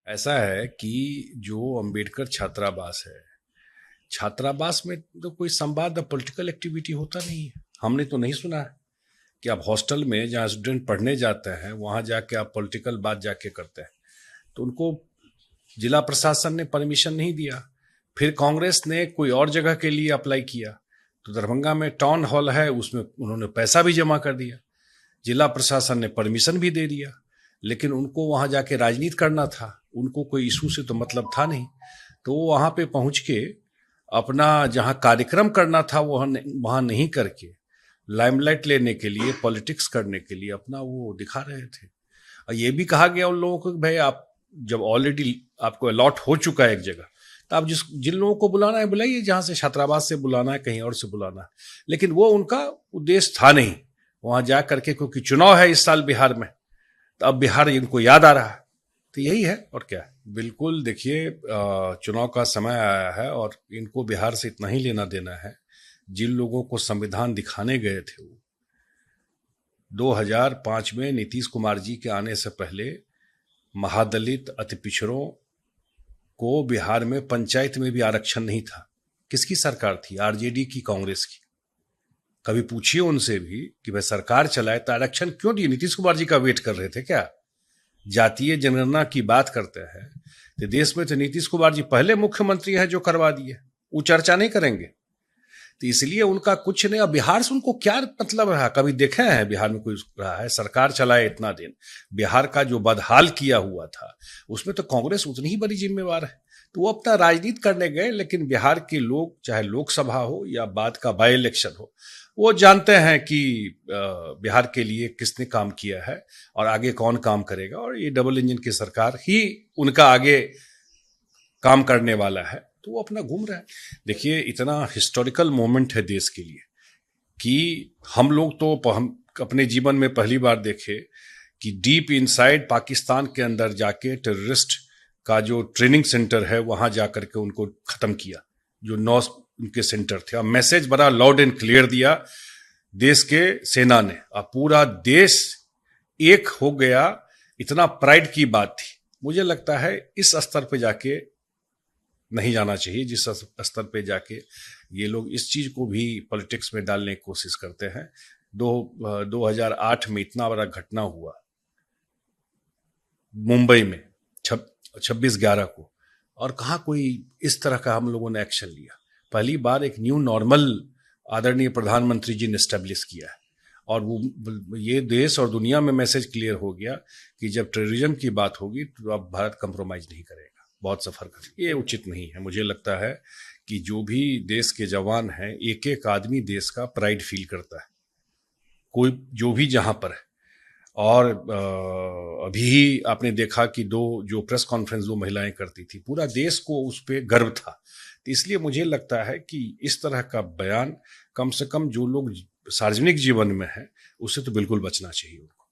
ऐसा है कि जो अंबेडकर छात्रावास है, छात्रावास में तो कोई संवाद या पॉलिटिकल एक्टिविटी होता नहीं है। हमने तो नहीं सुना है कि आप हॉस्टल में जहाँ स्टूडेंट पढ़ने जाते हैं वहाँ जाके आप पॉलिटिकल बात जाके करते हैं। तो उनको जिला प्रशासन ने परमिशन नहीं दिया। फिर कांग्रेस ने कोई और जगह के लिए अप्लाई किया, तो दरभंगा में टाउन हॉल है, उसमें उन्होंने पैसा भी जमा कर दिया। जिला प्रशासन ने परमिशन भी दे दिया, लेकिन उनको वहां जाके राजनीति करना था, उनको कोई इशू से तो मतलब था नहीं। तो वो वहां पे पहुंच के अपना जहां कार्यक्रम करना था वहां नहीं करके लाइमलाइट लेने के लिए, पॉलिटिक्स करने के लिए अपना वो दिखा रहे थे। और ये भी कहा गया उन लोगों को कि भाई आप जब ऑलरेडी आपको अलॉट हो चुका है एक जगह, तो आप जिन लोगों को बुलाना है बुलाइए, जहां से छात्रावास से बुलाना है, कहीं और से बुलाना है। लेकिन वो उनका उद्देश्य था नहीं वहां जा करके, क्योंकि चुनाव है इस साल बिहार में, तो अब बिहार इनको याद आ रहा है। तो यही है और क्या है। बिल्कुल देखिए, चुनाव का समय आया है और इनको बिहार से इतना ही लेना देना है। जिन लोगों को संविधान दिखाने गए थे वो 2005 में नीतीश कुमार जी के आने से पहले महादलित अति पिछड़ों को बिहार में पंचायत में भी आरक्षण नहीं था। किसकी सरकार थी? आरजेडी की, कांग्रेस की। कभी पूछिए उनसे भी कि भाई सरकार चलाए तो आरक्षण क्यों दिए? नीतीश कुमार जी का वेट कर रहे थे क्या? जातीय जनगणना की बात करते हैं तो देश में तो नीतीश कुमार जी पहले मुख्यमंत्री हैं जो करवा दिए, वो चर्चा नहीं करेंगे। तो इसलिए उनका कुछ नहीं। अब बिहार से उनको क्या मतलब रहा? कभी देखे हैं बिहार में कोई रहा है? सरकार चलाए इतना दिन, बिहार का जो बदहाल किया हुआ था उसमें तो कांग्रेस उतनी ही बड़ी जिम्मेवार है। तो वो अपना राजनीति करने गए, लेकिन बिहार के लोग, चाहे लोकसभा हो या बाद का बाई इलेक्शन हो, वो जानते हैं कि बिहार के लिए किसने काम किया है और आगे कौन काम करेगा, और ये डबल इंजन की सरकार ही उनका आगे काम करने वाला है। तो वो अपना घूम रहा है। देखिए, इतना हिस्टोरिकल मोमेंट है देश के लिए कि हम लोग तो हम अपने जीवन में पहली बार देखे कि डीप इनसाइड पाकिस्तान के अंदर जाके टेररिस्ट का जो ट्रेनिंग सेंटर है वहां जाकर के उनको खत्म किया, जो 9 उनके सेंटर थे। और मैसेज बड़ा लाउड एंड क्लियर दिया देश के सेना ने, और पूरा देश एक हो गया। इतना प्राइड की बात थी। मुझे लगता है इस स्तर पे जाके नहीं जाना चाहिए जिस स्तर पे जाके ये लोग इस चीज को भी पॉलिटिक्स में डालने की कोशिश करते हैं। 2008 में इतना बड़ा घटना हुआ मुंबई में 26/11 को, और कहाँ कोई इस तरह का हम लोगों ने एक्शन लिया। पहली बार एक न्यू नॉर्मल आदरणीय प्रधानमंत्री जी ने स्टैब्लिश किया है, और वो ये देश और दुनिया में मैसेज क्लियर हो गया कि जब टेररिज्म की बात होगी तो अब भारत कंप्रोमाइज नहीं करेगा, बहुत सफर कर। ये उचित नहीं है। मुझे लगता है कि जो भी देश के जवान हैं, एक एक आदमी देश का प्राइड फील करता है, कोई जो भी जहां पर है। और अभी आपने देखा कि दो जो प्रेस कॉन्फ्रेंस दो महिलाएं करती थी, पूरा देश को उस पर गर्व था। तो इसलिए मुझे लगता है कि इस तरह का बयान कम से कम जो लोग सार्वजनिक जीवन में है उससे तो बिल्कुल बचना चाहिए उनको।